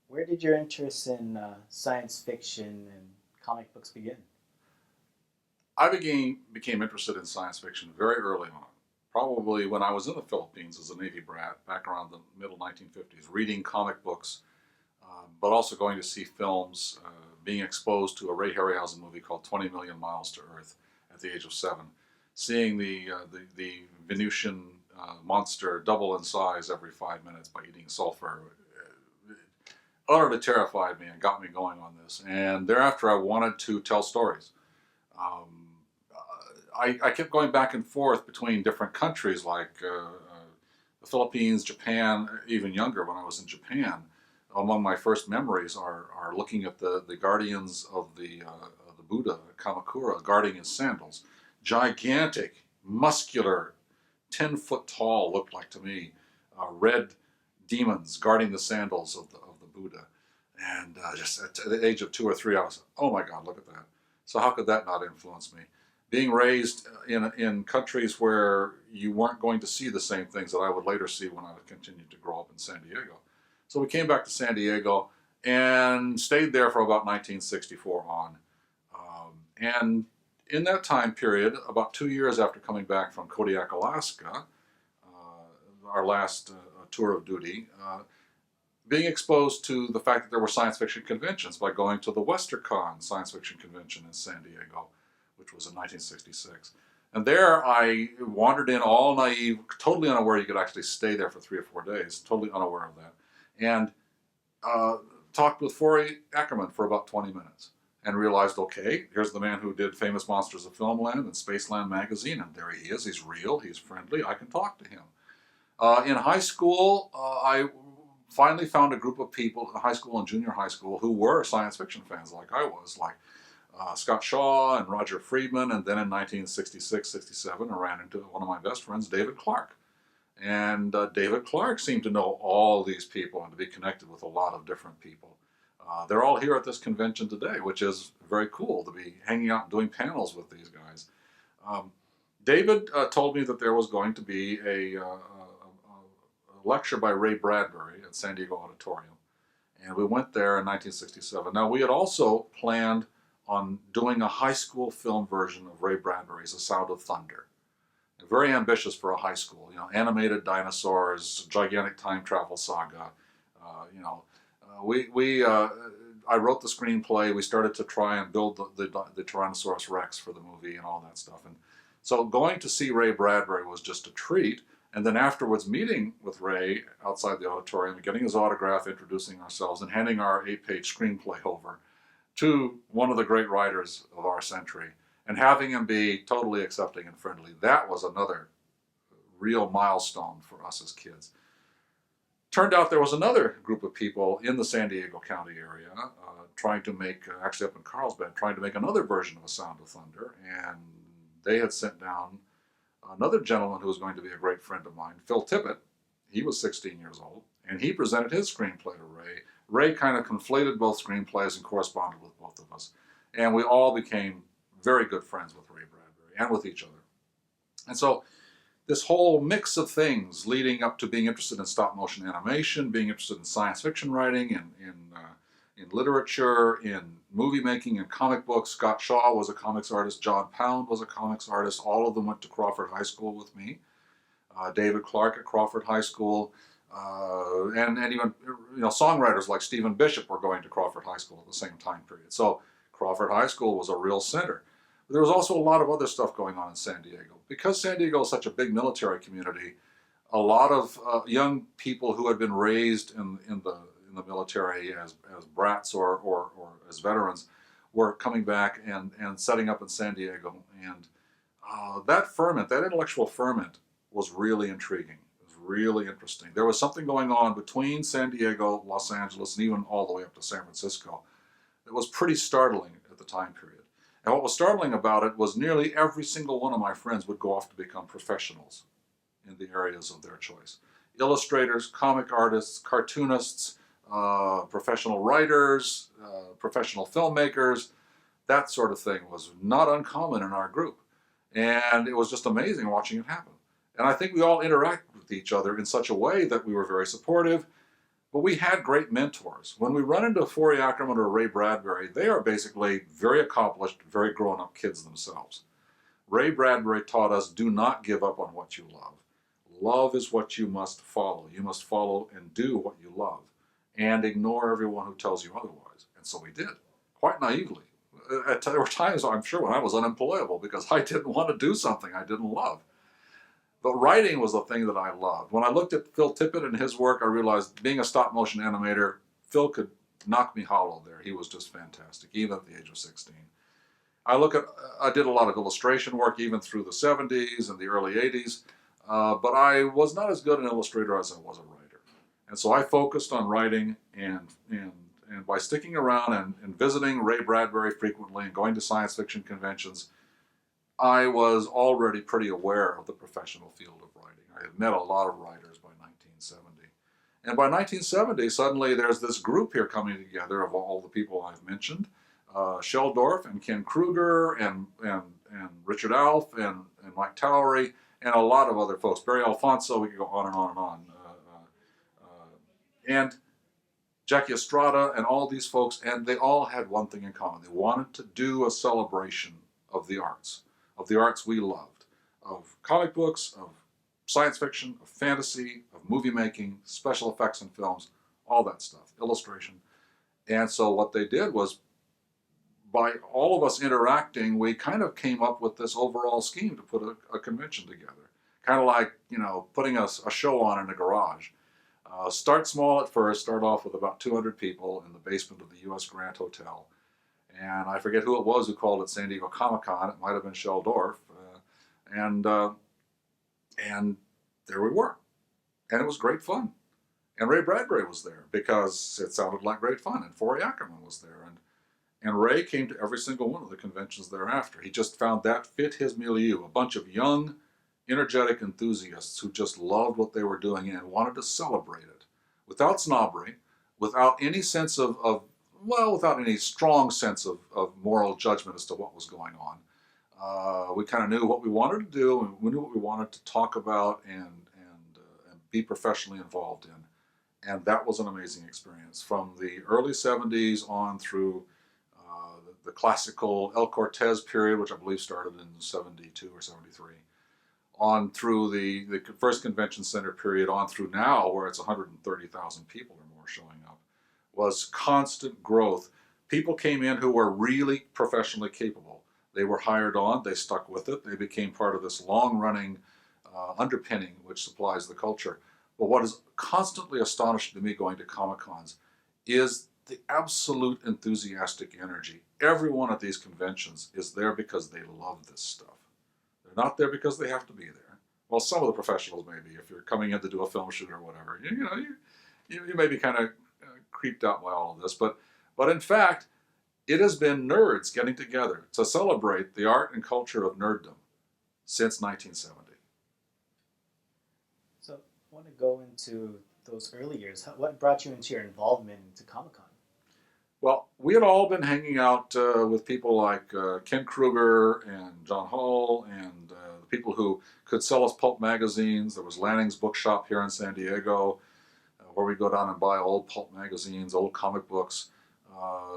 Where did your interest in science fiction and comic books begin? I became interested in science fiction very early on. Probably when I was in the Philippines as a Navy brat back around the middle 1950s, reading comic books, but also going to see films, being exposed to a Ray Harryhausen movie called 20 Million Miles to Earth at the age of 7, seeing the Venusian monster double in size every 5 minutes by eating sulfur. Utterly terrified me and got me going on this. And thereafter, I wanted to tell stories. Um, I kept going back and forth between different countries like the Philippines, Japan, even younger when I was in Japan. Among my first memories are looking at the guardians of the Buddha, Kamakura, guarding his sandals. Gigantic, muscular, 10-foot tall, looked like to me, red demons guarding the sandals of the Buddha. And just at the age of 2 or 3, I was, oh my God, look at that. So how could that not influence me? Being raised in countries where you weren't going to see the same things that I would later see when I continued to grow up in San Diego. So we came back to San Diego and stayed there for about 1964 on. And in that time period, about 2 years after coming back from Kodiak, Alaska, our last tour of duty, being exposed to the fact that there were science fiction conventions by going to the WesterCon science fiction convention in San Diego, which was in 1966. And there I wandered in all naive, totally unaware you could actually stay there for 3 or 4 days, totally unaware of that, and talked with Forey Ackerman for about 20 minutes and realized, okay, here's the man who did Famous Monsters of Filmland and Spaceland magazine, and there he is, he's real, he's friendly, I can talk to him. In high school, I finally found a group of people, high school and junior high school, who were science fiction fans like I was, like Scott Shaw and Roger Friedman, and then in 1966, 67, I ran into one of my best friends, David Clark. And David Clark seemed to know all these people and to be connected with a lot of different people. They're all here at this convention today, which is very cool to be hanging out and doing panels with these guys. David told me that there was going to be a lecture by Ray Bradbury at San Diego Auditorium. And we went there in 1967. Now, we had also planned on doing a high school film version of Ray Bradbury's The Sound of Thunder. Very ambitious for a high school, animated dinosaurs, gigantic time travel saga. I wrote the screenplay. We started to try and build the Tyrannosaurus Rex for the movie and all that stuff. And so going to see Ray Bradbury was just a treat. And then afterwards, meeting with Ray outside the auditorium, getting his autograph, introducing ourselves, and handing our 8-page screenplay over to one of the great writers of our century, and having him be totally accepting and friendly. That was another real milestone for us as kids. Turned out there was another group of people in the San Diego County area trying to make, actually up in Carlsbad, trying to make another version of A Sound of Thunder, and they had sent down another gentleman who was going to be a great friend of mine, Phil Tippett. He was 16 years old, and he presented his screenplay to Ray. Ray kind of conflated both screenplays and corresponded with both of us, and we all became very good friends with Ray Bradbury and with each other. And so this whole mix of things leading up to being interested in stop motion animation, being interested in science fiction writing, in literature, in movie making, in comic books. Scott Shaw was a comics artist. John Pound was a comics artist. All of them went to Crawford High School with me. David Clark at Crawford High School. And even songwriters like Stephen Bishop were going to Crawford High School at the same time period. So Crawford High School was a real center. But there was also a lot of other stuff going on in San Diego. Because San Diego is such a big military community, a lot of young people who had been raised in the military as brats or as veterans were coming back and setting up in San Diego. And that ferment, that intellectual ferment, was really intriguing. It was really interesting. There was something going on between San Diego, Los Angeles, and even all the way up to San Francisco. It was pretty startling at the time period. And what was startling about it was nearly every single one of my friends would go off to become professionals in the areas of their choice. Illustrators, comic artists, cartoonists, professional writers, professional filmmakers, that sort of thing was not uncommon in our group. And it was just amazing watching it happen. And I think we all interacted with each other in such a way that we were very supportive. But we had great mentors. When we run into Forey Ackerman or Ray Bradbury, they are basically very accomplished, very grown-up kids themselves. Ray Bradbury taught us, do not give up on what you love. Love is what you must follow. You must follow and do what you love, and ignore everyone who tells you otherwise. And so we did, quite naively. There were times, I'm sure, when I was unemployable because I didn't want to do something I didn't love. But writing was the thing that I loved. When I looked at Phil Tippett and his work, I realized being a stop motion animator, Phil could knock me hollow there. He was just fantastic, even at the age of 16. I did a lot of illustration work even through the 70s and the early 80s, but I was not as good an illustrator as I was a writer. And so I focused on writing, and by sticking around and visiting Ray Bradbury frequently and going to science fiction conventions, I was already pretty aware of the professional field of writing. I had met a lot of writers by 1970. And by 1970, suddenly there's this group here coming together of all the people I've mentioned. Sheldorf and Ken Kruger and Richard Alf and Mike Towery and a lot of other folks. Barry Alfonso, we could go on and on and on. And Jackie Estrada and all these folks, and they all had one thing in common. They wanted to do a celebration of the arts we loved, of comic books, of science fiction, of fantasy, of movie making, special effects in films, all that stuff, illustration. And so what they did was, by all of us interacting, we kind of came up with this overall scheme to put a convention together. Kind of like, putting a show on in a garage. Start small at first, start off with about 200 people in the basement of the U.S. Grant Hotel. And I forget who it was who called it San Diego ComicCon. It might have been Sheldorf. And there we were. And it was great fun. And Ray Bradbury was there because it sounded like great fun. And Forey Ackerman was there. And Ray came to every single one of the conventions thereafter. He just found that fit his milieu. A bunch of young, energetic enthusiasts who just loved what they were doing and wanted to celebrate it. Without snobbery, without any sense without any strong sense of moral judgment as to what was going on. We kind of knew what we wanted to do, and we knew what we wanted to talk about and be professionally involved in. And that was an amazing experience. From the early 70s on through the classical El Cortez period, which I believe started in 72 or 73, on through the first convention center period, on through now, where it's 130,000 people or more showing up, was constant growth. People came in who were really professionally capable. They were hired on, they stuck with it, they became part of this long-running underpinning which supplies the culture. But what is constantly astonishing to me going to Comic-Cons is the absolute enthusiastic energy. Everyone at these conventions is there because they love this stuff. They're not there because they have to be there. Well, some of the professionals maybe, if you're coming in to do a film shoot or whatever, you may be kind of creeped out by all of this, but in fact, it has been nerds getting together to celebrate the art and culture of nerddom since 1970. So I want to go into those early years. What brought you into your involvement into Comic-Con? Well, we had all been hanging out with people like Ken Kruger and John Hall and the people who could sell us pulp magazines. There was Lanning's Bookshop here in San Diego, where we go down and buy old pulp magazines, old comic books.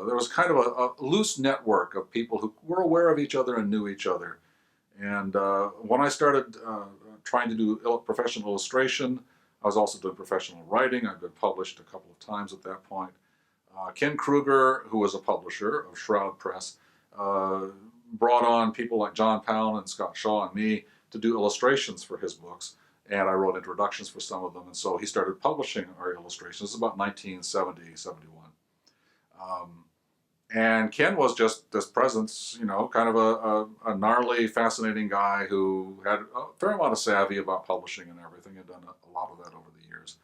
There was kind of a loose network of people who were aware of each other and knew each other. And when I started trying to do professional illustration, I was also doing professional writing. I'd been published a couple of times at that point. Ken Kruger, who was a publisher of Shroud Press, brought on people like John Pound and Scott Shaw and me to do illustrations for his books. And I wrote introductions for some of them. And so he started publishing our illustrations. This is about 1970, 71. And Ken was just this presence, kind of a gnarly, fascinating guy who had a fair amount of savvy about publishing and everything, and done a lot of that over the years.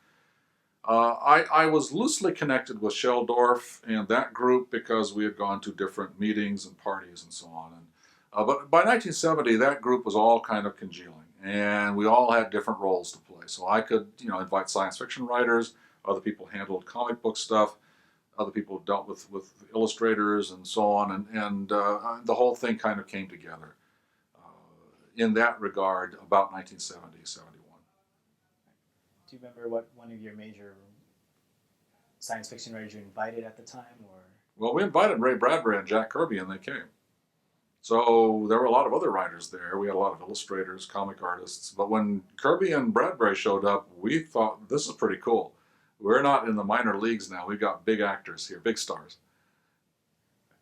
I was loosely connected with Sheldorf and that group because we had gone to different meetings and parties and so on. But by 1970, that group was all kind of congealing, and we all had different roles to play. So I could, invite science fiction writers, other people handled comic book stuff, other people dealt with illustrators and so on, and the whole thing kind of came together in that regard about 1970, 71. Do you remember what one of your major science fiction writers you invited at the time, or? Well, we invited Ray Bradbury and Jack Kirby, and they came. So there were a lot of other writers there. We had a lot of illustrators, comic artists. But when Kirby and Bradbury showed up, we thought, this is pretty cool. We're not in the minor leagues now. We've got big actors here, big stars.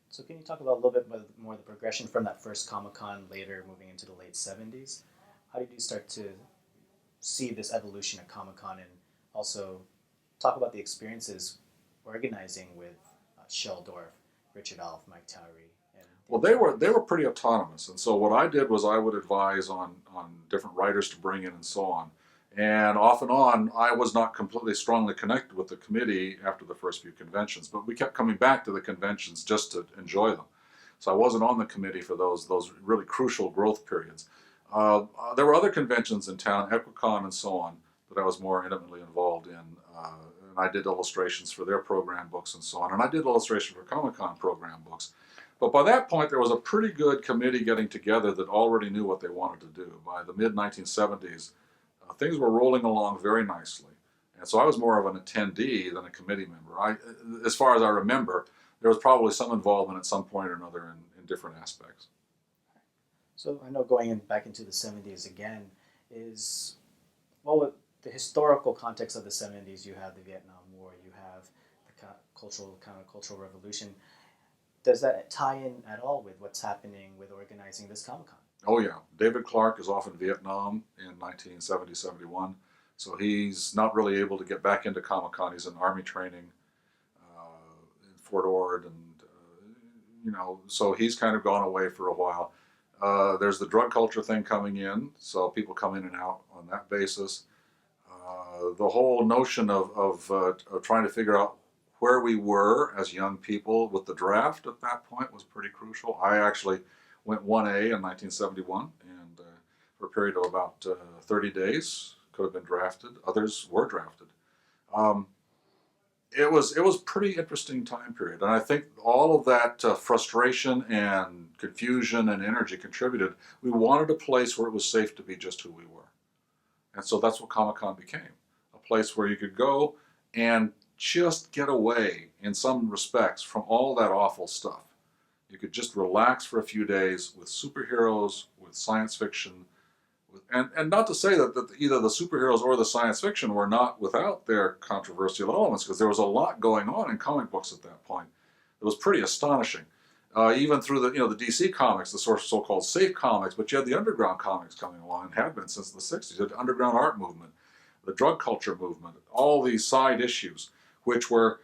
So can you talk about a little bit more the progression from that first Comic-Con later moving into the late 70s? How did you start to see this evolution at Comic-Con, and also talk about the experiences organizing with Sheldorf, Richard Alf, Mike Towery? Well, they were pretty autonomous, and so what I did was I would advise on different writers to bring in and so on. And off and on, I was not completely strongly connected with the committee after the first few conventions, but we kept coming back to the conventions just to enjoy them. So I wasn't on the committee for those really crucial growth periods. There were other conventions in town, Equicon and so on, that I was more intimately involved in. And I did illustrations for their program books and so on. And I did illustration for Comic-Con program books. But by that point, there was a pretty good committee getting together that already knew what they wanted to do. By the mid-1970s, things were rolling along very nicely. And so I was more of an attendee than a committee member. As far as I remember, there was probably some involvement at some point or another in different aspects. So I know going back into the 70s again is, well, the historical context of the 70s, you have the Vietnam War, you have the countercultural revolution. Does that tie in at all with what's happening with organizing this Comic-Con? Oh yeah, David Clark is off in Vietnam in 1970-71, so he's not really able to get back into Comic-Con. He's in Army training in Fort Ord, and so he's kind of gone away for a while. There's the drug culture thing coming in, so people come in and out on that basis. The whole notion of trying to figure out where we were as young people with the draft at that point was pretty crucial. I actually went 1A in 1971, and for a period of about 30 days, could have been drafted. Others were drafted. It was pretty interesting time period, and I think all of that frustration and confusion and energy contributed. We wanted a place where it was safe to be just who we were, and so that's what Comic-Con became, a place where you could go and just get away in some respects from all that awful stuff. You could just relax for a few days with superheroes, with science fiction, and not to say that either the superheroes or the science fiction were not without their controversial elements, because there was a lot going on in comic books at that point. It was pretty astonishing. Even through the DC comics, the so-called safe comics, but you had the underground comics coming along, and had been since the 60s. You had the underground art movement, the drug culture movement, all these side issues, which were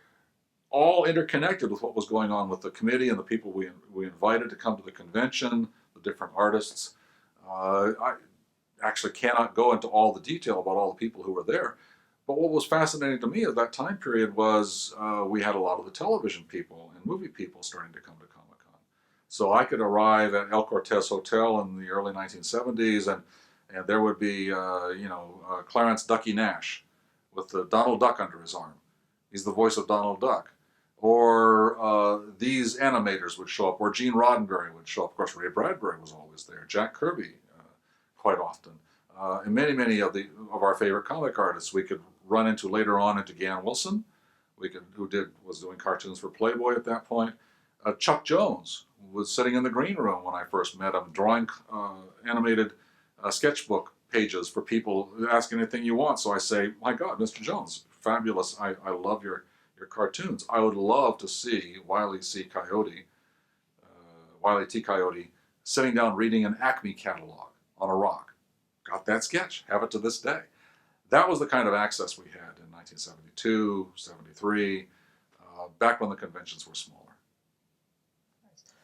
all interconnected with what was going on with the committee and the people we invited to come to the convention, the different artists. I actually cannot go into all the detail about all the people who were there, but what was fascinating to me at that time period was we had a lot of the television people and movie people starting to come to Comic-Con. So I could arrive at El Cortez Hotel in the early 1970s, and there would be Clarence Ducky Nash with the Donald Duck under his arm. He's the voice of Donald Duck. Or these animators would show up, or Gene Roddenberry would show up. Of course, Ray Bradbury was always there. Jack Kirby, quite often. And many of our favorite comic artists we could run into later on into Gan Wilson, who was doing cartoons for Playboy at that point. Chuck Jones was sitting in the green room when I first met him, drawing animated sketchbook pages for people. Ask anything you want. So I say, my God, Mr. Jones, fabulous. I love your cartoons. I would love to see Wile T. Coyote sitting down reading an Acme catalog on a rock. Got that sketch. Have it to this day. That was the kind of access we had in 1972, 73, back when the conventions were smaller.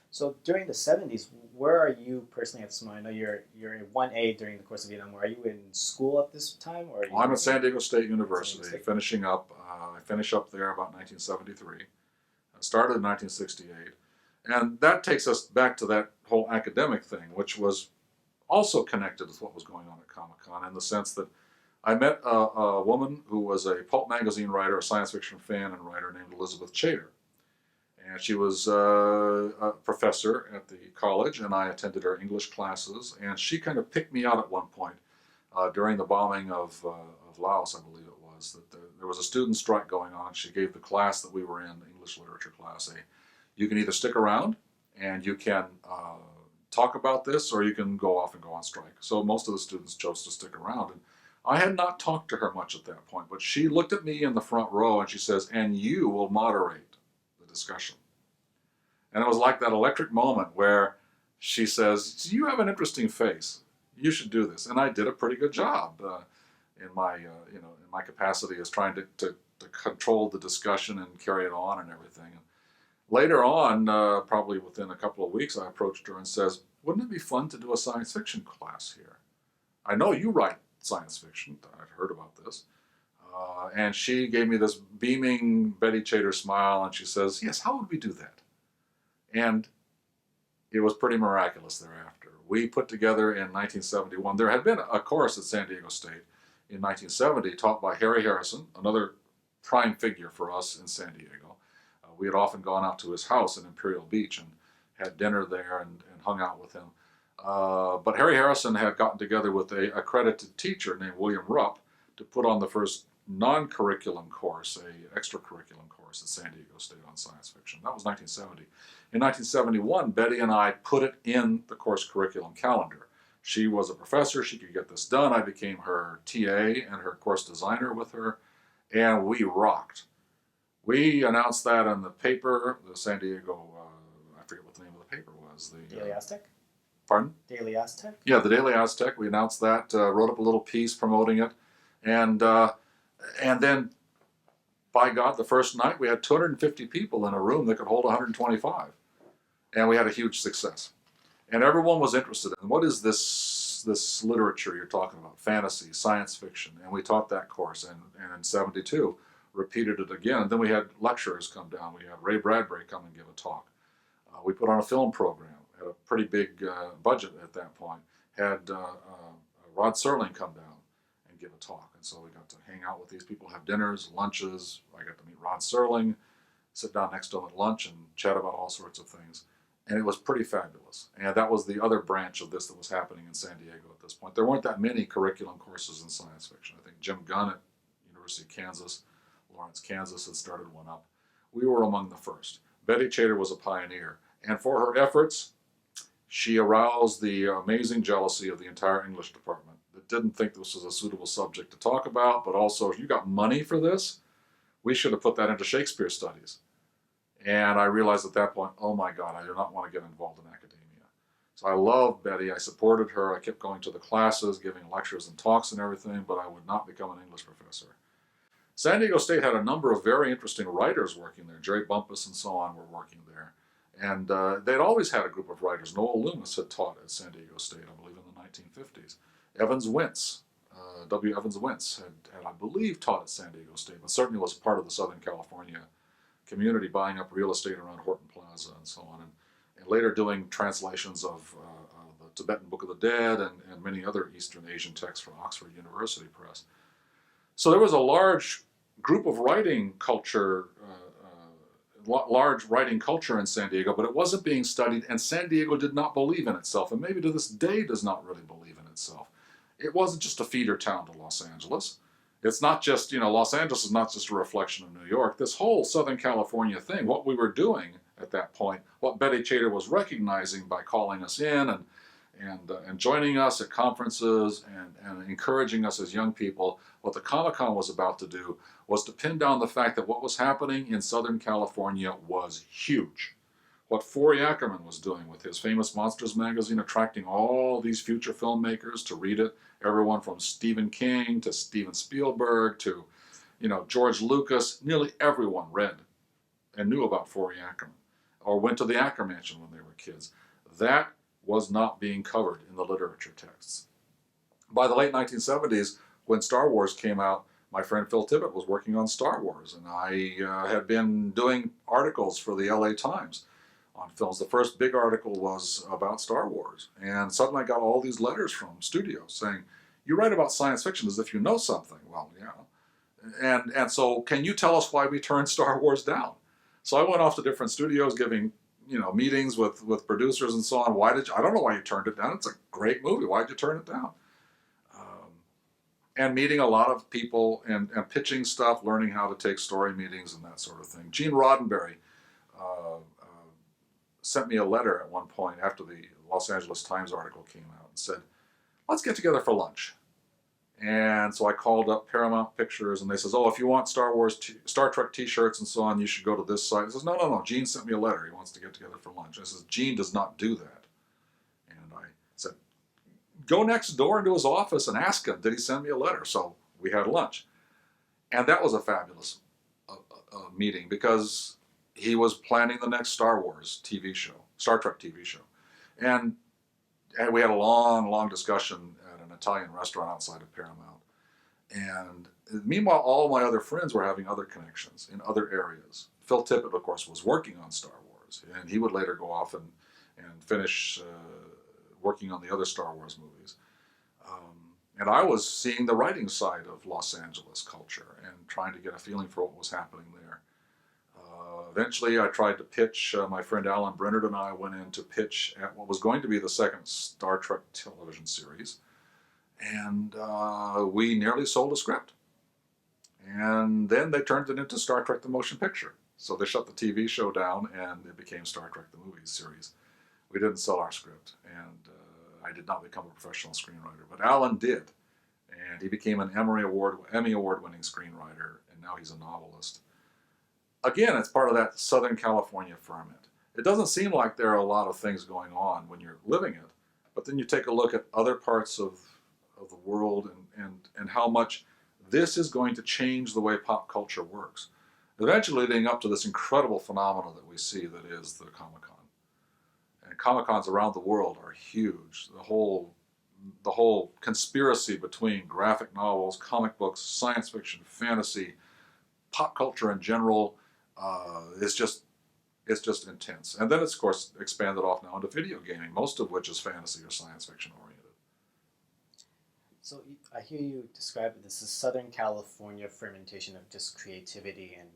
So during the 70s, where are you personally at this moment? I know you're in 1A during the course of Vietnam War. Are you in school at this time? Or I'm at San Diego State University, finishing up. I finished up there about 1973. I started in 1968. And that takes us back to that whole academic thing, which was also connected with what was going on at Comic-Con, in the sense that I met a woman who was a pulp magazine writer, a science fiction fan and writer named Elizabeth Chater. And she was a professor at the college, and I attended her English classes. And she kind of picked me out at one point during the bombing of Laos, I believe it was that there was a student strike going on. She gave the class that we were in, the English literature class, you can either stick around and you can talk about this, or you can go off and go on strike. So most of the students chose to stick around. And I had not talked to her much at that point, but she looked at me in the front row and she says, "And you will moderate the discussion." And it was like that electric moment where she says, "You have an interesting face. You should do this." And I did a pretty good job in my in my capacity as trying to control the discussion and carry it on and everything. And later on, probably within a couple of weeks, I approached her and says, "Wouldn't it be fun to do a science fiction class here? I know you write science fiction. I'd heard about this." And she gave me this beaming Betty Chater smile, and she says, "Yes, how would we do that?" And it was pretty miraculous thereafter. We put together in 1971, there had been a course at San Diego State in 1970 taught by Harry Harrison, another prime figure for us in San Diego. We had often gone out to his house in Imperial Beach and had dinner there and hung out with him. But Harry Harrison had gotten together with a accredited teacher named William Rupp to put on the first non-curriculum course, a extracurriculum course at San Diego State on science fiction. That was 1970. In 1971, Betty and I put it in the course curriculum calendar. She was a professor. She could get this done. I became her TA and her course designer with her, and we rocked. We announced that in the paper, the San Diego, I forget what the name of the paper was. The Daily Aztec? Pardon? Daily Aztec? Yeah, the Daily Aztec. We announced that, wrote up a little piece promoting it, and then, by God, the first night we had 250 people in a room that could hold 125, and we had a huge success. And everyone was interested in, what is this literature you're talking about? Fantasy, science fiction. And we taught that course, and in 72, repeated it again. And then we had lecturers come down. We had Ray Bradbury come and give a talk. We put on a film program, had a pretty big budget at that point. Had Rod Serling come down and give a talk. And so we got to hang out with these people, have dinners, lunches. I got to meet Rod Serling, sit down next to him at lunch and chat about all sorts of things. And it was pretty fabulous. And that was the other branch of this that was happening in San Diego at this point. There weren't that many curriculum courses in science fiction. I think Jim Gunn at University of Kansas, Lawrence, Kansas had started one up. We were among the first. Betty Chater was a pioneer. And for her efforts, she aroused the amazing jealousy of the entire English department that didn't think this was a suitable subject to talk about, but also, if you got money for this, we should have put that into Shakespeare studies. And I realized at that point, oh my God, I do not want to get involved in academia. So I loved Betty. I supported her. I kept going to the classes, giving lectures and talks and everything, but I would not become an English professor. San Diego State had a number of very interesting writers working there. Jerry Bumpus and so on were working there. And they'd always had a group of writers. Noel Loomis had taught at San Diego State, I believe, in the 1950s. Evans Wentz, W. Evans Wentz, had, I believe, taught at San Diego State, but certainly was part of the Southern California community, buying up real estate around Horton Plaza and so on, and later doing translations of the Tibetan Book of the Dead and many other Eastern Asian texts for Oxford University Press. So there was a large group of writing culture, large writing culture in San Diego, but it wasn't being studied, and San Diego did not believe in itself, and maybe to this day does not really believe in itself. It wasn't just a feeder town to Los Angeles. It's not just, Los Angeles is not just a reflection of New York. This whole Southern California thing, what we were doing at that point, what Betty Chater was recognizing by calling us in and joining us at conferences and encouraging us as young people, what the Comic-Con was about to do was to pin down the fact that what was happening in Southern California was huge. What Forey Ackerman was doing with his famous Monsters magazine, attracting all these future filmmakers to read it, everyone from Stephen King to Steven Spielberg to, George Lucas, nearly everyone read and knew about Forey Ackerman or went to the Acker Mansion when they were kids. That was not being covered in the literature texts. By the late 1970s, when Star Wars came out, my friend Phil Tippett was working on Star Wars, and I had been doing articles for the LA Times on films. The first big article was about Star Wars, and suddenly I got all these letters from studios saying, "You write about science fiction as if you know something." Well, yeah. And so, can you tell us why we turned Star Wars down? So I went off to different studios giving meetings with producers and so on. I don't know why you turned it down. It's a great movie. Why did you turn it down? and meeting a lot of people and pitching stuff, learning how to take story meetings and that sort of thing. Gene Roddenberry sent me a letter at one point after the Los Angeles Times article came out and said, let's get together for lunch. And so I called up Paramount Pictures, and they says, oh, if you want Star Trek t-shirts and so on, you should go to this site. He says, no, Gene sent me a letter. He wants to get together for lunch. I says, Gene does not do that. And I said, go next door into his office and ask him, did he send me a letter? So we had lunch. And that was a fabulous meeting, because he was planning the next Star Trek TV show. And we had a long discussion at an Italian restaurant outside of Paramount. And meanwhile, all my other friends were having other connections in other areas. Phil Tippett, of course, was working on Star Wars, and he would later go off and finish working on the other Star Wars movies. And I was seeing the writing side of Los Angeles culture and trying to get a feeling for what was happening there. Eventually, I tried to pitch. My friend Alan Brennard and I went in to pitch at what was going to be the second Star Trek television series. And we nearly sold a script. And then they turned it into Star Trek the Motion Picture. So they shut the TV show down, and it became Star Trek the Movie series. We didn't sell our script, and I did not become a professional screenwriter. But Alan did. And he became an Emmy Award-winning screenwriter, and now he's a novelist. Again, it's part of that Southern California ferment. It doesn't seem like there are a lot of things going on when you're living it, but then you take a look at other parts of the world and how much this is going to change the way pop culture works. Eventually leading up to this incredible phenomenon that we see that is the Comic-Con. And Comic-Cons around the world are huge. The whole conspiracy between graphic novels, comic books, science fiction, fantasy, pop culture in general, it's just intense. And then it's, of course, expanded off now into video gaming, most of which is fantasy or science fiction oriented. So I hear you describe this as Southern California fermentation of just creativity and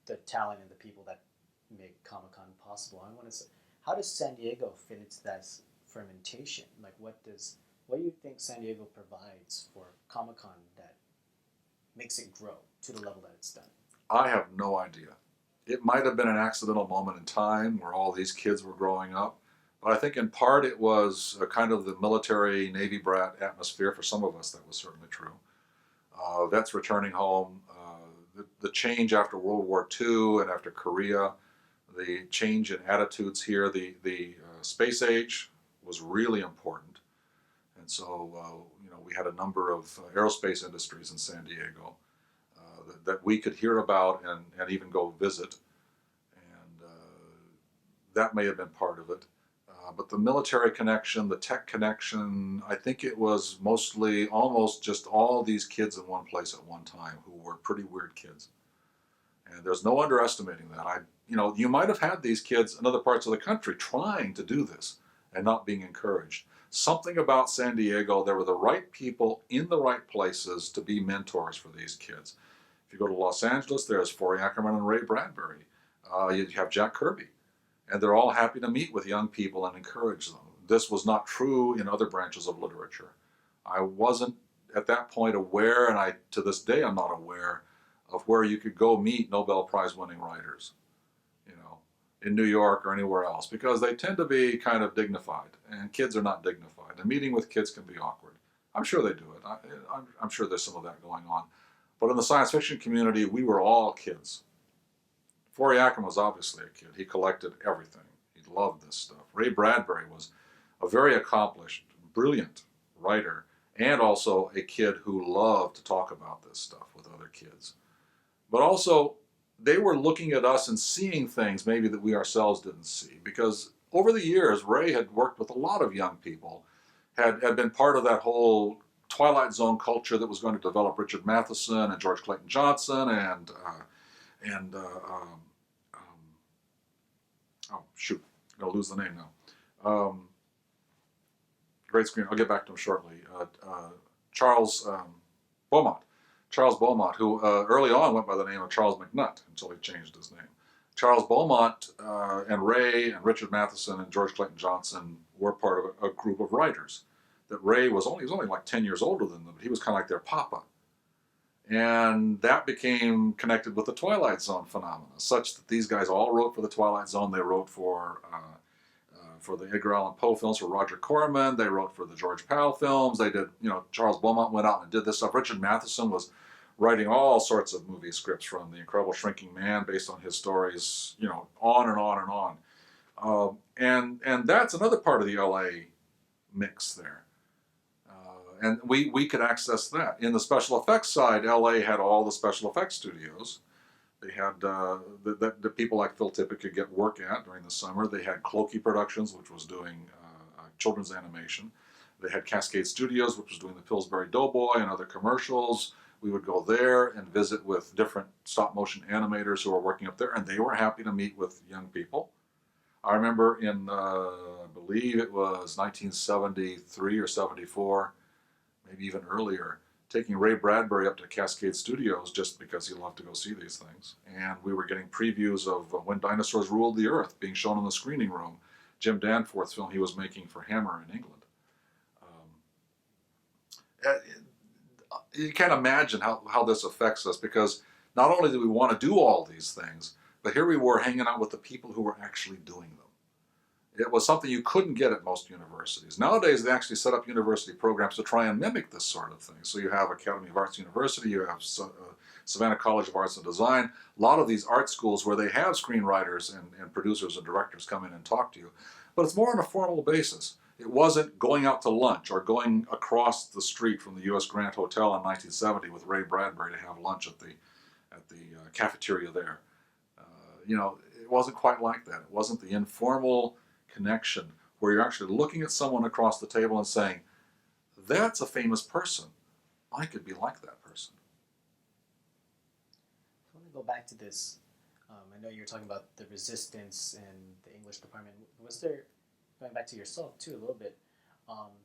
the talent and the people that make Comic-Con possible. I want to say, how does San Diego fit into that fermentation? Like, what do you think San Diego provides for Comic-Con that makes it grow to the level that it's done? I have no idea. It might have been an accidental moment in time where all these kids were growing up, but I think in part it was a kind of the military Navy brat atmosphere. For some of us, that was certainly true. Vets returning home, the change after World War II and after Korea, the change in attitudes here, the space age was really important. And so, we had a number of aerospace industries in San Diego that we could hear about and even go visit. And that may have been part of it. But the military connection, the tech connection, I think it was mostly almost just all these kids in one place at one time who were pretty weird kids. And there's no underestimating that. You might have had these kids in other parts of the country trying to do this and not being encouraged. Something about San Diego, there were the right people in the right places to be mentors for these kids. If you go to Los Angeles, there's Forey Ackerman and Ray Bradbury. You have Jack Kirby. And they're all happy to meet with young people and encourage them. This was not true in other branches of literature. I wasn't at that point aware, and to this day I'm not aware, of where you could go meet Nobel Prize winning writers, in New York or anywhere else, because they tend to be kind of dignified, and kids are not dignified. And meeting with kids can be awkward. I'm sure they do it. I'm sure there's some of that going on. But in the science fiction community, we were all kids. Forey Ackerman was obviously a kid. He collected everything. He loved this stuff. Ray Bradbury was a very accomplished, brilliant writer, and also a kid who loved to talk about this stuff with other kids. But also, they were looking at us and seeing things maybe that we ourselves didn't see. Because over the years, Ray had worked with a lot of young people, had been part of that whole Twilight Zone culture that was going to develop Richard Matheson and George Clayton Johnson and oh shoot, I'm going to lose the name now. Great screen. I'll get back to him shortly. Charles Beaumont. Charles Beaumont, who early on went by the name of Charles McNutt until he changed his name. Charles Beaumont and Ray and Richard Matheson and George Clayton Johnson were part of a group of writers that Ray was only like 10 years older than them, but he was kind of like their papa. And that became connected with the Twilight Zone phenomena, such that these guys all wrote for the Twilight Zone. They wrote for the Edgar Allan Poe films for Roger Corman. They wrote for the George Pal films. They did, Charles Beaumont went out and did this stuff. Richard Matheson was writing all sorts of movie scripts, from The Incredible Shrinking Man, based on his stories, on and on and on. And that's another part of the LA mix there. And we could access that. In the special effects side, LA had all the special effects studios. They had the people like Phil Tippett could get work at during the summer. They had Clokey Productions, which was doing children's animation. They had Cascade Studios, which was doing the Pillsbury Doughboy and other commercials. We would go there and visit with different stop motion animators who were working up there, and they were happy to meet with young people. I remember in, I believe it was 1973 or 74, maybe even earlier, taking Ray Bradbury up to Cascade Studios just because he loved to go see these things. And we were getting previews of When Dinosaurs Ruled the Earth being shown in the screening room, Jim Danforth's film he was making for Hammer in England. You can't imagine how this affects us, because not only do we want to do all these things, but here we were hanging out with the people who were actually doing them. It was something you couldn't get at most universities. Nowadays, they actually set up university programs to try and mimic this sort of thing. So you have Academy of Arts University, you have Savannah College of Arts and Design, a lot of these art schools where they have screenwriters and producers and directors come in and talk to you. But it's more on a formal basis. It wasn't going out to lunch or going across the street from the U.S. Grant Hotel in 1970 with Ray Bradbury to have lunch at the cafeteria there. It wasn't quite like that. It wasn't the informal connection where you're actually looking at someone across the table and saying, that's a famous person. I could be like that person. I want to go back to this. I know you were talking about the resistance in the English department. Was there, going back to yourself too a little bit,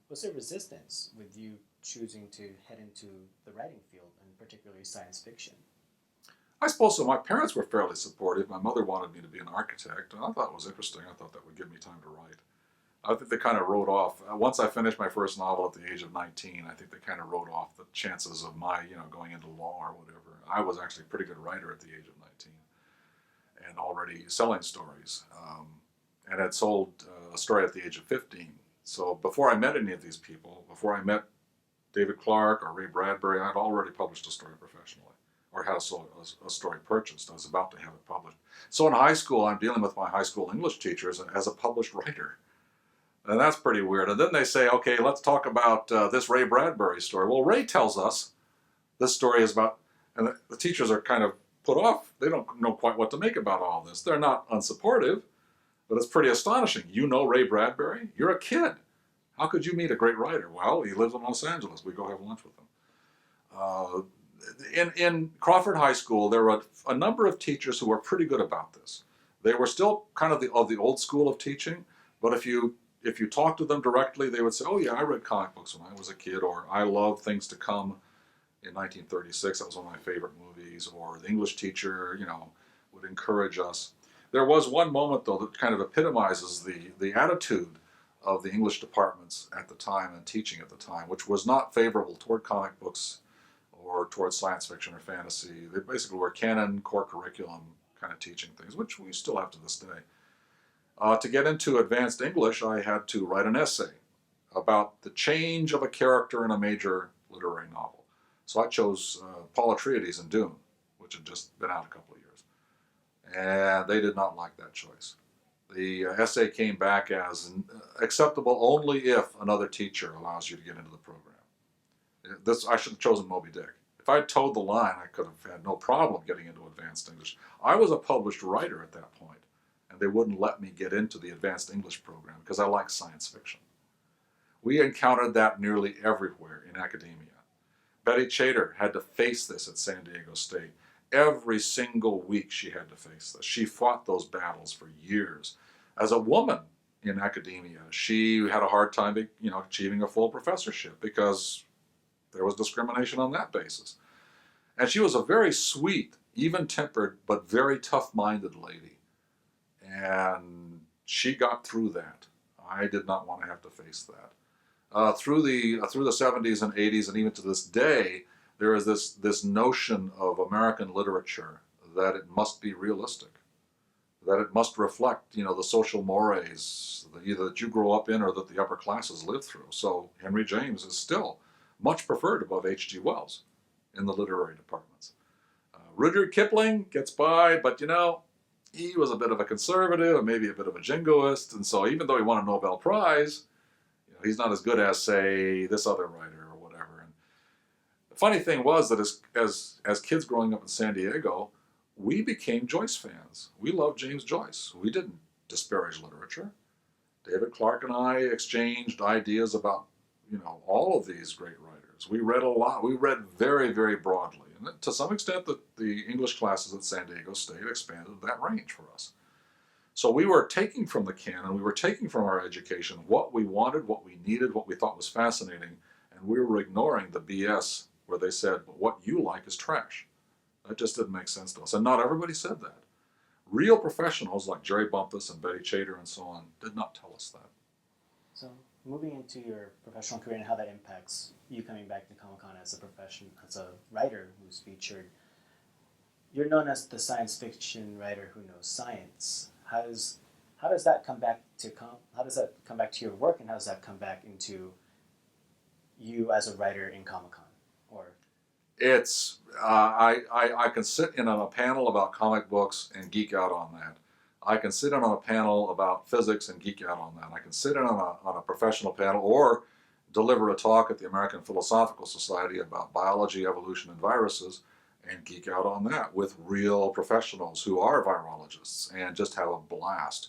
was there resistance with you choosing to head into the writing field, and particularly science fiction? I suppose so. My parents were fairly supportive. My mother wanted me to be an architect, and I thought it was interesting. I thought that would give me time to write. I think they kind of wrote off, once I finished my first novel at the age of 19, I think they kind of wrote off the chances of my, going into law or whatever. I was actually a pretty good writer at the age of 19 and already selling stories, and had sold a story at the age of 15. So before I met any of these people, before I met David Clark or Ray Bradbury, I'd already published a story professionally, or had a story purchased. I was about to have it published. So in high school, I'm dealing with my high school English teachers as a published writer. And that's pretty weird. And then they say, okay, let's talk about this Ray Bradbury story. Well, Ray tells us this story is about, and the teachers are kind of put off. They don't know quite what to make about all this. They're not unsupportive, but it's pretty astonishing. You know Ray Bradbury? You're a kid. How could you meet a great writer? Well, he lives in Los Angeles. We go have lunch with him. In Crawford High School, there were a number of teachers who were pretty good about this. They were still kind of the old school of teaching, but if you talked to them directly, they would say, oh yeah, I read comic books when I was a kid, or I love Things to Come in 1936, that was one of my favorite movies, or the English teacher, would encourage us. There was one moment, though, that kind of epitomizes the attitude of the English departments at the time and teaching at the time, which was not favorable toward comic books or towards science fiction or fantasy. They basically were canon, core curriculum kind of teaching things, which we still have to this day. To get into advanced English, I had to write an essay about the change of a character in a major literary novel. So I chose Paul Atreides in Dune, which had just been out a couple of years. And they did not like that choice. The essay came back as acceptable only if another teacher allows you to get into the program. I should have chosen Moby Dick. If I had towed the line, I could have had no problem getting into advanced English. I was a published writer at that point, and they wouldn't let me get into the advanced English program because I like science fiction. We encountered that nearly everywhere in academia. Betty Chater had to face this at San Diego State. Every single week she had to face this. She fought those battles for years. As a woman in academia, she had a hard time, achieving a full professorship because there was discrimination on that basis. And she was a very sweet, even-tempered, but very tough-minded lady. And she got through that. I did not want to have to face that. Through the 70s and 80s and even to this day, there is this notion of American literature that it must be realistic, that it must reflect, the social mores either that you grow up in or that the upper classes live through. So Henry James is still much preferred above H.G. Wells in the literary departments. Rudyard Kipling gets by, but he was a bit of a conservative and maybe a bit of a jingoist, and so even though he won a Nobel Prize, he's not as good as, say, this other writer or whatever. And the funny thing was that as kids growing up in San Diego, we became Joyce fans. We loved James Joyce. We didn't disparage literature. David Clark and I exchanged ideas about, all of these great writers. We read a lot. We read very, very broadly. And to some extent, the English classes at San Diego State expanded that range for us. So we were taking from the canon, we were taking from our education what we wanted, what we needed, what we thought was fascinating, and we were ignoring the BS where they said, but what you like is trash. That just didn't make sense to us. And not everybody said that. Real professionals like Jerry Bumpus and Betty Chater and so on did not tell us that. So moving into your professional career and how that impacts you coming back to Comic-Con as a writer who's featured, you're known as the science fiction writer who knows science. How does that come back to your work, and how does that come back into you as a writer in Comic-Con? Or It's I can sit in on a panel about comic books and geek out on that. I can sit in on a panel about physics and geek out on that. I can sit in on a professional panel or deliver a talk at the American Philosophical Society about biology, evolution, and viruses and geek out on that with real professionals who are virologists and just have a blast.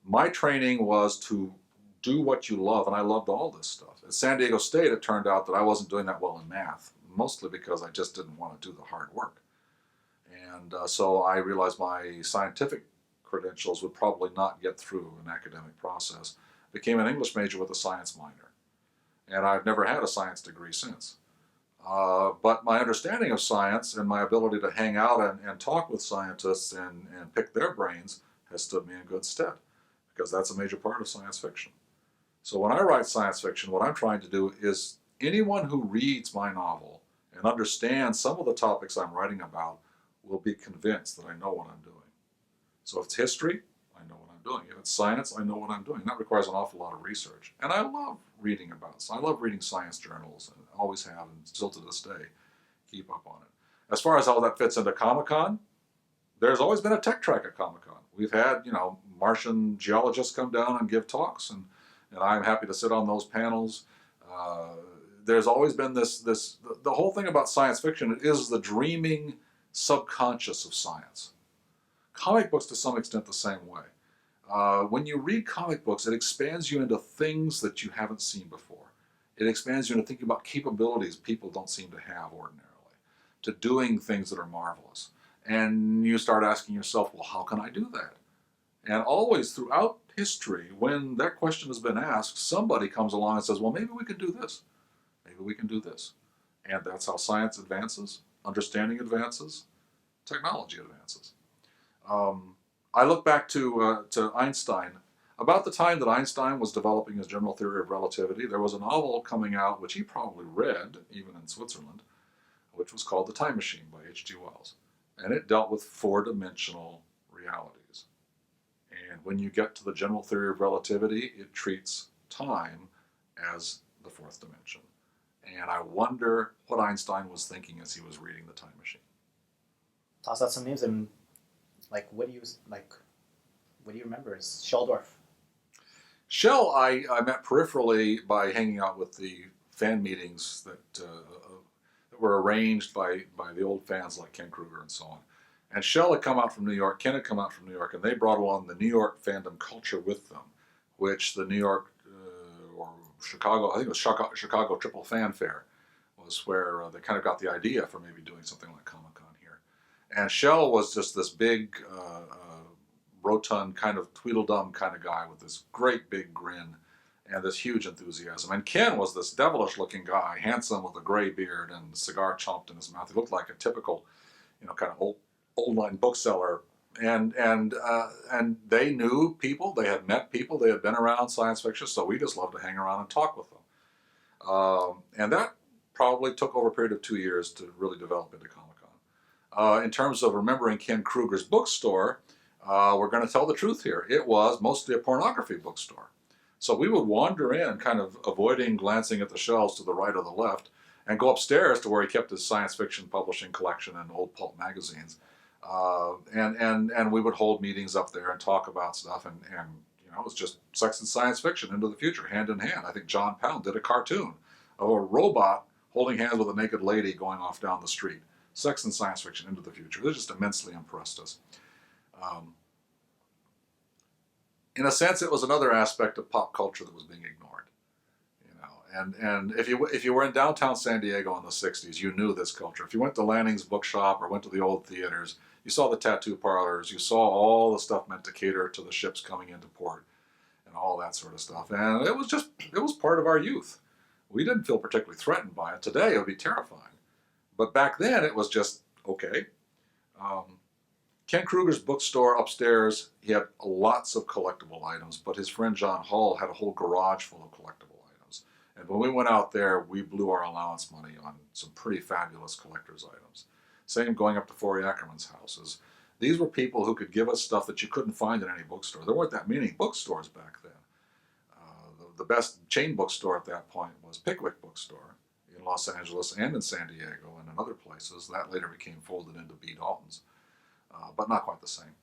My training was to do what you love, and I loved all this stuff. At San Diego State, it turned out that I wasn't doing that well in math, mostly because I just didn't want to do the hard work. And so I realized my scientific credentials would probably not get through an academic process. Became an English major with a science minor. And I've never had a science degree since. But my understanding of science and my ability to hang out and talk with scientists and pick their brains has stood me in good stead, because that's a major part of science fiction. So when I write science fiction, what I'm trying to do is anyone who reads my novel and understands some of the topics I'm writing about will be convinced that I know what I'm doing. So if it's history, I know what I'm doing. If it's science, I know what I'm doing. That requires an awful lot of research. And I love reading I love reading science journals, and always have, and still to this day, keep up on it. As far as how that fits into Comic-Con, there's always been a tech track at Comic-Con. We've had, Martian geologists come down and give talks, and I'm happy to sit on those panels. There's always been the whole thing about science fiction is the dreaming subconscious of science. Comic books, to some extent, the same way. When you read comic books, it expands you into things that you haven't seen before. It expands you into thinking about capabilities people don't seem to have ordinarily, to doing things that are marvelous. And you start asking yourself, well, how can I do that? And always throughout history, when that question has been asked, somebody comes along and says, well, maybe we can do this. Maybe we can do this. And that's how science advances, understanding advances, technology advances. I look back to Einstein. About the time that Einstein was developing his general theory of relativity, there was a novel coming out, which he probably read, even in Switzerland, which was called The Time Machine by H.G. Wells. And it dealt with four-dimensional realities. And when you get to the general theory of relativity, it treats time as the fourth dimension. And I wonder what Einstein was thinking as he was reading The Time Machine. toss out some names, and what do you remember? Is Sheldorf? Shell, I met peripherally by hanging out with the fan meetings that were arranged by the old fans like Ken Kruger and so on. And Shell had come out from New York, Ken had come out from New York, and they brought along the New York fandom culture with them, which the New York or Chicago, I think it was Chicago Triple Fan Fair, was where they kind of got the idea for maybe doing something like Comic-Con here. And Shell was just this big, rotund, kind of Tweedledum kind of guy with this great big grin and this huge enthusiasm. And Ken was this devilish-looking guy, handsome with a gray beard and a cigar chomped in his mouth. He looked like a typical, kind of old-line bookseller. And they knew people, they had met people, they had been around science fiction, so we just loved to hang around and talk with them. And that probably took over a period of 2 years to really develop into Comic-Con. In terms of remembering Ken Kruger's bookstore, we're going to tell the truth here. It was mostly a pornography bookstore. So we would wander in, kind of avoiding glancing at the shelves to the right or the left, and go upstairs to where he kept his science fiction publishing collection and old pulp magazines. And we would hold meetings up there and talk about stuff, and it was just sex and science fiction into the future, hand in hand. I think John Pound did a cartoon of a robot holding hands with a naked lady going off down the street. Sex and science fiction into the future. It just immensely impressed us. In a sense, it was another aspect of pop culture that was being ignored. And if you were in downtown San Diego in the '60s, you knew this culture. If you went to Lanning's bookshop or went to the old theaters, you saw the tattoo parlors, you saw all the stuff meant to cater to the ships coming into port and all that sort of stuff. And it was part of our youth. We didn't feel particularly threatened by it. Today, it would be terrifying. But back then, it was just, okay. Ken Kruger's bookstore upstairs, he had lots of collectible items, but his friend John Hull had a whole garage full of collectible items. And when we went out there, we blew our allowance money on some pretty fabulous collector's items. Same going up to Forey Ackerman's houses. These were people who could give us stuff that you couldn't find in any bookstore. There weren't that many bookstores back then. The best chain bookstore at that point was Pickwick Bookstore in Los Angeles and in San Diego and in other places. That later became folded into B. Dalton's, but not quite the same.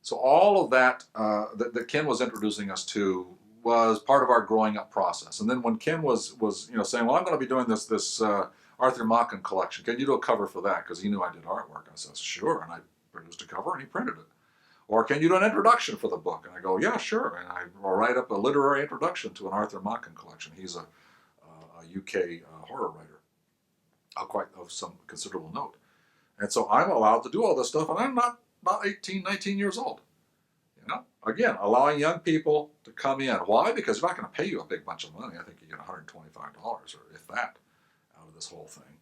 So all of that that Ken was introducing us to was part of our growing up process. And then when Ken was saying, well, I'm going to be doing this Arthur Machen collection. Can you do a cover for that? Because he knew I did artwork. I said, sure. And I produced a cover and he printed it. Or can you do an introduction for the book? And I go, yeah, sure. And I will write up a literary introduction to an Arthur Machen collection. He's a UK horror writer, quite of some considerable note. And so I'm allowed to do all this stuff, and I'm not 18, 19 years old. Again, allowing young people to come in. Why? Because they're not going to pay you a big bunch of money. I think you get $125 or if that out of this whole thing.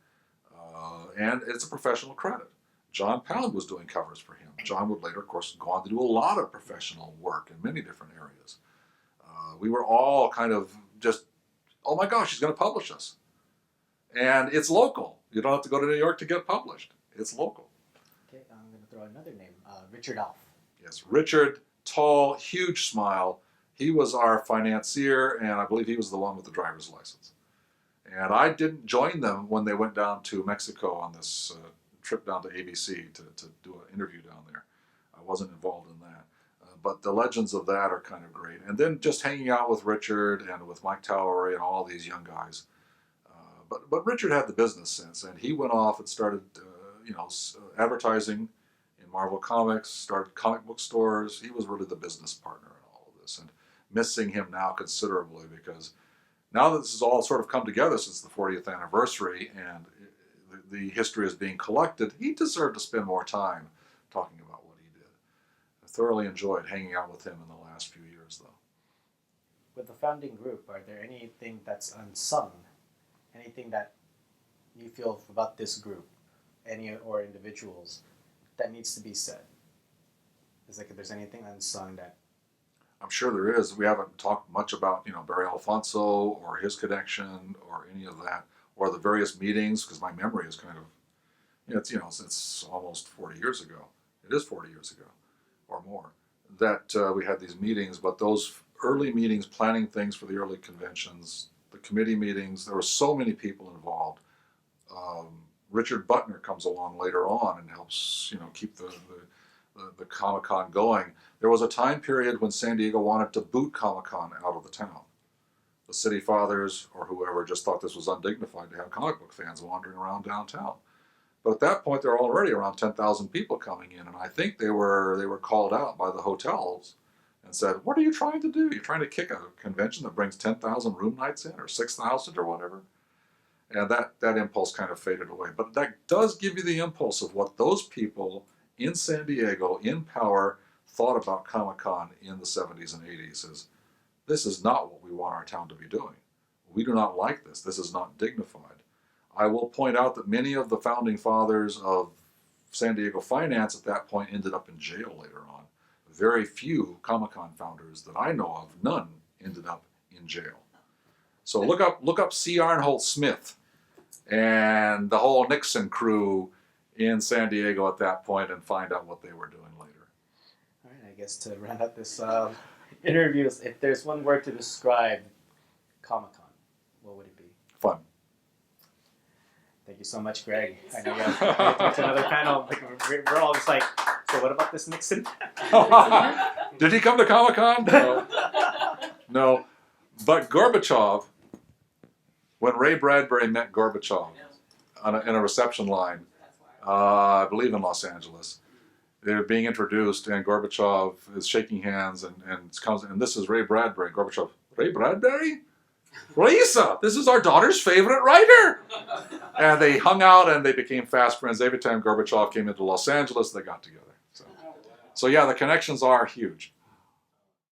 And it's a professional credit. John Pound was doing covers for him. John would later, of course, go on to do a lot of professional work in many different areas. We were all kind of just, oh my gosh, he's going to publish us. And it's local. You don't have to go to New York to get published. It's local. Okay, I'm going to throw another name, Richard Alf. Yes, Richard, tall, huge smile. He was our financier, and I believe he was the one with the driver's license. And I didn't join them when they went down to Mexico on this trip down to ABC to do an interview down there. I wasn't involved in that. But the legends of that are kind of great. And then just hanging out with Richard and with Mike Towery and all these young guys. But Richard had the business sense, and he went off and started advertising in Marvel Comics, started comic book stores. He was really the business partner in all of this, and missing him now considerably, because now that this has all sort of come together since the 40th anniversary and the history is being collected, he deserved to spend more time talking about what he did. I thoroughly enjoyed hanging out with him in the last few years, though. With the founding group, are there anything that's unsung? Anything that you feel about this group, any or individuals, that needs to be said? Is like if there's anything unsung that... I'm sure there is. We haven't talked much about, Barry Alfonso or his connection or any of that, or the various meetings, because my memory is kind of, it's almost 40 years ago. It is 40 years ago or more that we had these meetings, but those early meetings, planning things for the early conventions, the committee meetings, there were so many people involved. Richard Butner comes along later on and helps, keep the Comic-Con going. There was a time period when San Diego wanted to boot Comic-Con out of the town. The city fathers or whoever just thought this was undignified to have comic book fans wandering around downtown. But at that point, there were already around 10,000 people coming in, and I think they were called out by the hotels and said, "What are you trying to do? You're trying to kick a convention that brings 10,000 room nights in, or 6,000 or whatever?" And that impulse kind of faded away. But that does give you the impulse of what those people in San Diego, in power, thought about Comic-Con in the 70s and 80s. Is this is not what we want our town to be doing. We do not like this. This is not dignified. I will point out that many of the founding fathers of San Diego finance at that point ended up in jail later on. Very few Comic-Con founders that I know of, none, ended up in jail. So look up C. Arnholt Smith and the whole Nixon crew in San Diego at that point and find out what they were doing later. All right, I guess to round up this interview, if there's one word to describe Comic-Con, what would it be? Fun. Thank you so much, Greg. I know we have to get to another panel. We're all just like, so what about this Nixon? Did he come to Comic-Con? No. No. But Gorbachev, when Ray Bradbury met Gorbachev in a reception line, I believe in Los Angeles, they're being introduced, and Gorbachev is shaking hands, and this is Ray Bradbury. Gorbachev, Ray Bradbury? Lisa, this is our daughter's favorite writer. And they hung out and they became fast friends. Every time Gorbachev came into Los Angeles, they got together. So yeah, the connections are huge.